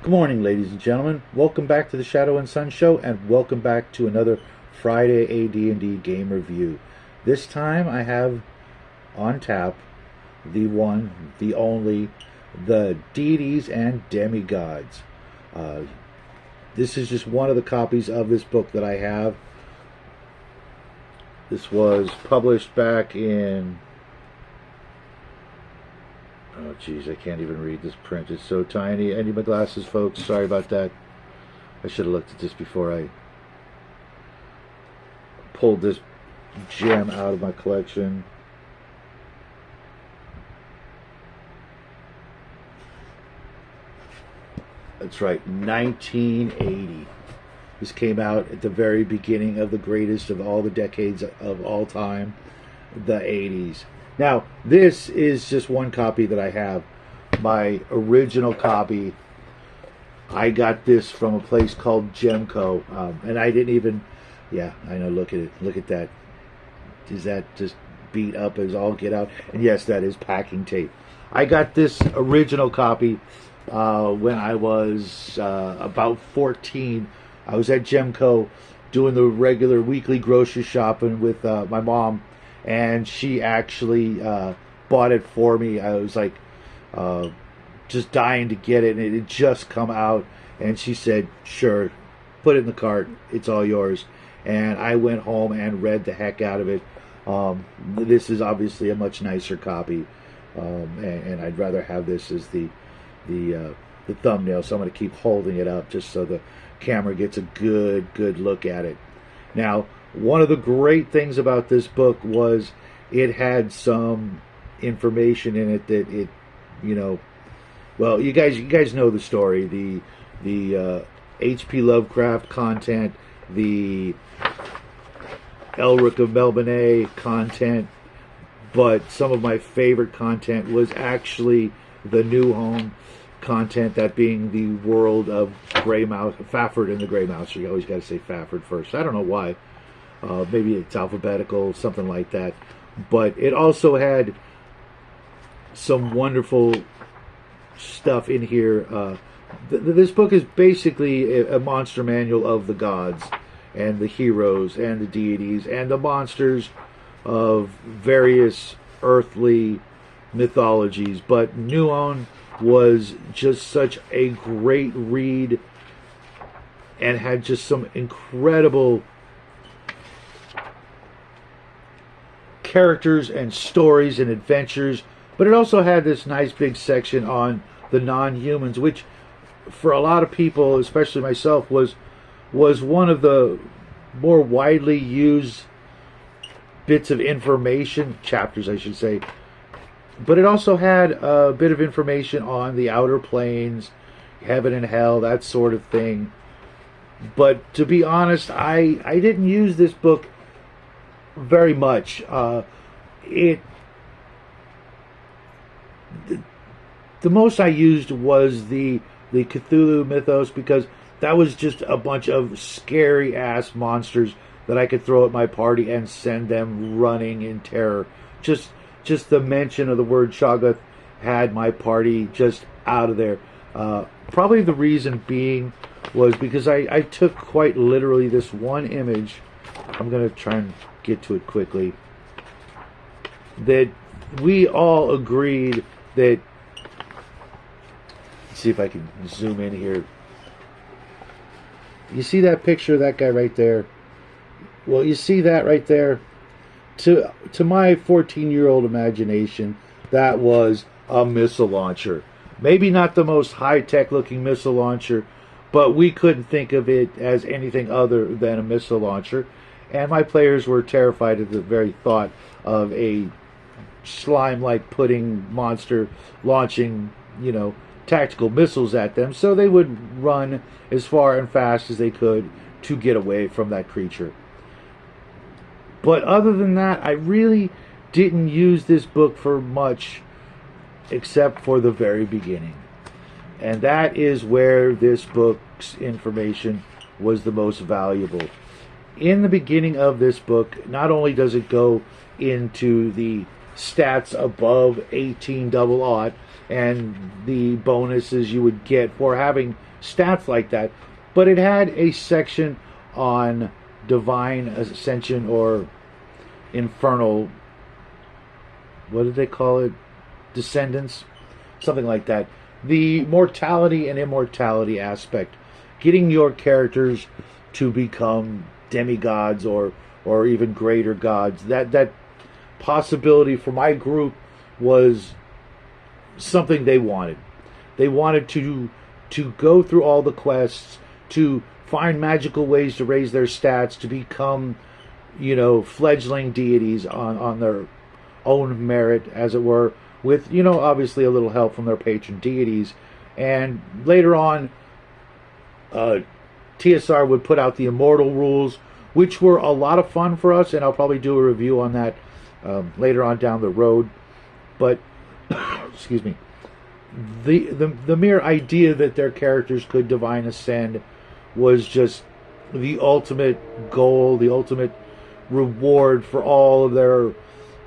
Good morning, ladies and gentlemen. Welcome back to the Shadow and Sun Show, and welcome back to another Friday AD&D game review. This time I have on tap the one, the only, the Deities and Demigods. Uh, this is just one of the copies of this book that I have. This was published back in... Oh, geez, I can't even read this print. It's so tiny. I need my glasses, folks. Sorry about that. I should have looked at this before I pulled this gem out of my collection. That's right, 1980. This came out at the very beginning of the greatest of all the decades of all time, the 80s. Now, this is just one copy that I have. My original copy, I got this from a place called Gemco, and I didn't even... Yeah, I know, look at it. Look at that. Is that just beat up as all get out? And yes, that is packing tape. I got this original copy when I was about 14. I was at Gemco doing the regular weekly grocery shopping with my mom, and she actually bought it for me. I was like just dying to get it, and it had just come out, and she said, sure, put it in the cart, it's all yours. And I went home and read the heck out of it. This is obviously a much nicer copy, and I'd rather have this as the thumbnail, so I'm going to keep holding it up just so the camera gets a good look at it. Now, one of the great things about this book was it had some information in it that it, well, you guys know the story, the H.P. Lovecraft content, the Elric of Melbourne content, but some of my favorite content was actually the New Home content, that being the world of Grey Mouse, Fafhrd and the Grey Mouse. You always got to say Fafhrd first. I don't know why. Maybe it's alphabetical, something like that. But it also had some wonderful stuff in here. This book is basically a monster manual of the gods and the heroes and the deities and the monsters of various earthly mythologies. But New was just such a great read and had just some incredible characters and stories and adventures. But it also had this nice big section on the non-humans, which for a lot of people, especially myself, was one of the more widely used bits of information, chapters I should say. But it also had a bit of information on the outer planes, heaven and hell, that sort of thing. But to be honest, I didn't use this book very much. The most I used was the Cthulhu mythos, because that was just a bunch of scary ass monsters that I could throw at my party and send them running in terror. Just the mention of the word Shoggoth had my party just out of there. Probably the reason being was because I took quite literally this one image. I'm going to try and get to it quickly. That we all agreed that... Let's see if I can zoom in here. You see that picture of that guy right there? Well, you see that right there? To my 14-year-old imagination, that was a missile launcher. Maybe not the most high-tech looking missile launcher, but we couldn't think of it as anything other than a missile launcher. And my players were terrified at the very thought of a slime-like pudding monster launching, tactical missiles at them. So they would run as far and fast as they could to get away from that creature. But other than that, I really didn't use this book for much except for the very beginning. And that is where this book's information was the most valuable. In the beginning of this book, not only does it go into the stats above 18 double aught, and the bonuses you would get for having stats like that. But it had a section on divine ascension or infernal, what did they call it? Descendants? Something like that. The mortality and immortality aspect. Getting your characters to become demigods or even greater gods. That possibility for my group was something they wanted. They wanted to go through all the quests, to find magical ways to raise their stats, to become, fledgling deities on their own merit, as it were, with, obviously a little help from their patron deities. And later on, TSR would put out the immortal rules, which were a lot of fun for us, and I'll probably do a review on that later on down the road. But excuse me, the mere idea that their characters could divine ascend was just the ultimate goal, the ultimate reward for all of their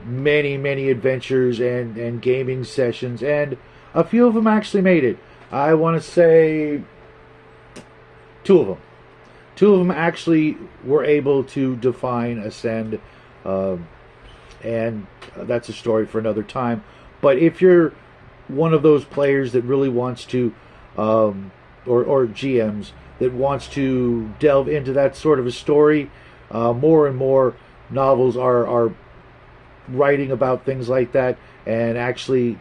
many adventures and gaming sessions, and a few of them actually made it. I want to say two of them actually were able to define ascend, and that's a story for another time. But if you're one of those players that really wants to, or GMs that wants to delve into that sort of a story, more and more novels are writing about things like that, and actually,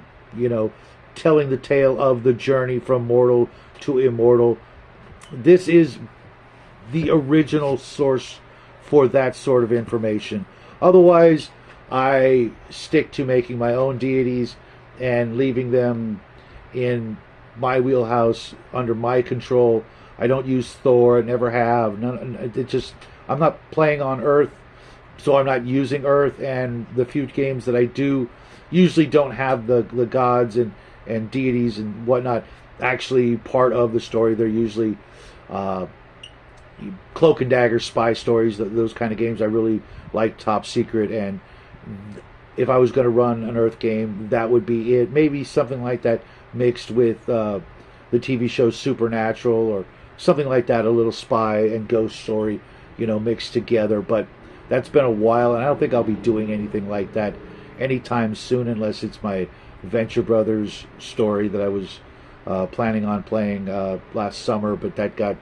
telling the tale of the journey from mortal to immortal. This is the original source for that sort of information. Otherwise, I stick to making my own deities and leaving them in my wheelhouse under my control. I don't use Thor, I never have. I'm not playing on Earth, so I'm not using Earth, and the few games that I do usually don't have the gods and deities and whatnot actually part of the story. They're usually cloak and dagger spy stories, those kind of games I really like, top secret. And if I was going to run an Earth game, that would be it. Maybe something like that mixed with the TV show Supernatural or something like that, a little spy and ghost story, mixed together. But that's been a while, and I don't think I'll be doing anything like that anytime soon, unless it's my Venture Brothers story that I was planning on playing last summer, but that got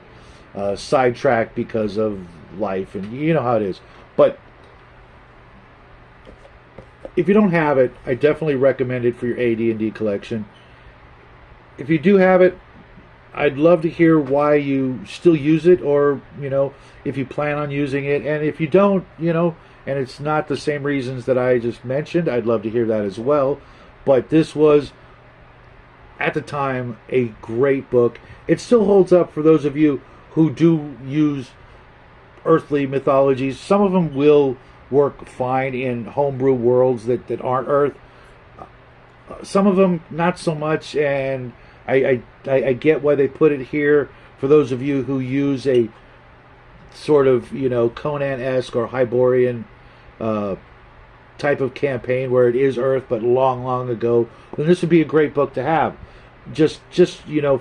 sidetracked because of life, and you know how it is. But if you don't have it, I definitely recommend it for your AD&D collection. If you do have it, I'd love to hear why you still use it, or if you plan on using it. And if you don't, and it's not the same reasons that I just mentioned, I'd love to hear that as well. But this was, at the time, a great book. It still holds up for those of you who do use earthly mythologies. Some of them will work fine in homebrew worlds that aren't Earth. Some of them not so much, and I get why they put it here for those of you who use a sort of Conan-esque or Hyborian type of campaign where it is Earth but long ago. Then this would be a great book to have, just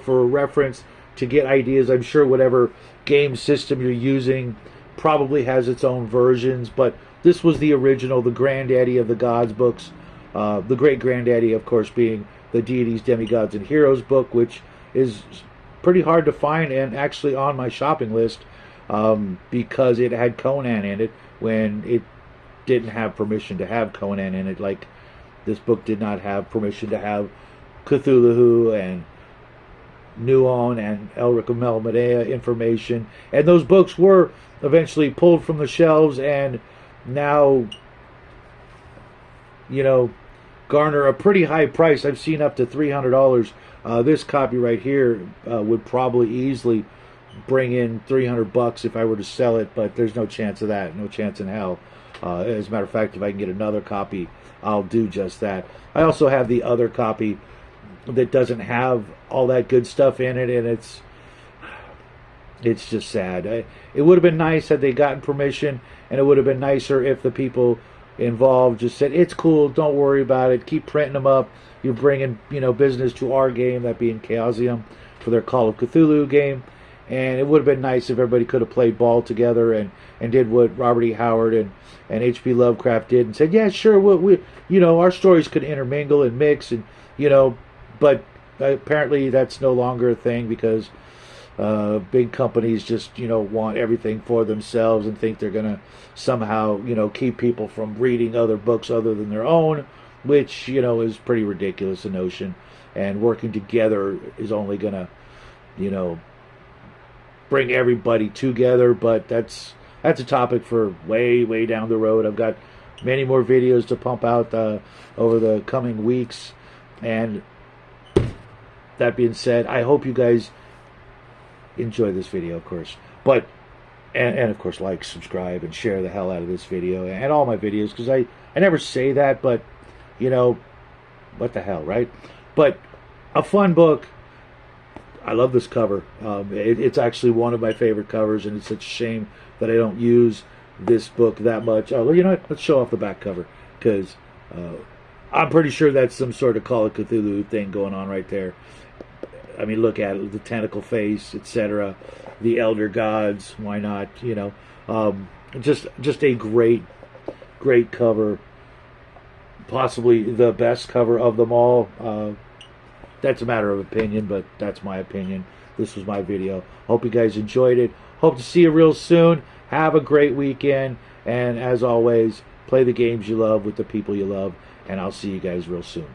for reference, to get ideas. I'm sure whatever game system you're using probably has its own versions, but this was the original, the granddaddy of the gods books. The great granddaddy, of course, being the Deities, Demigods, and Heroes book, which is pretty hard to find and actually on my shopping list, because it had Conan in it when it didn't have permission to have Conan in it. Like, this book did not have permission to have Cthulhu and Nuon and Elric of Melmedea information, and those books were eventually pulled from the shelves and now garner a pretty high price. I've seen up to $300. This copy right here would probably easily bring in $300 if I were to sell it, but there's no chance of that, no chance in hell. As a matter of fact, if I can get another copy, I'll do just that. I also have the other copy that doesn't have all that good stuff in it, and it's just sad. It would have been nice had they gotten permission, and it would have been nicer if the people involved just said, it's cool, don't worry about it, keep printing them up, you're bringing, you know, business to our game, that being Chaosium, for their Call of Cthulhu game. And it would have been nice if everybody could have played ball together and did what Robert E. Howard and H.P. Lovecraft did and said, yeah, sure, we you know, our stories could intermingle and mix, and, you know, but apparently that's no longer a thing because big companies just, you know, want everything for themselves and think they're going to somehow, you know, keep people from reading other books other than their own, which, you know, is pretty ridiculous, a notion. And working together is only going to, you know, bring everybody together, but that's a topic for way down the road. I've got many more videos to pump out over the coming weeks, and that being said, I hope you guys enjoy this video, of course, but and of course like, subscribe, and share the hell out of this video and all my videos, because I never say that, but you know, what the hell, right? But a fun book. I love this cover. It's actually one of my favorite covers, and it's such a shame that I don't use this book that much. Oh, you know what? Let's show off the back cover, because I'm pretty sure that's some sort of Call of Cthulhu thing going on right there. I mean, look at it, the tentacle face, etc. The elder gods. Why not? You know, just a great cover. Possibly the best cover of them all. That's a matter of opinion, but that's my opinion. This was my video. Hope you guys enjoyed it. Hope to see you real soon. Have a great weekend. And as always, play the games you love with the people you love. And I'll see you guys real soon.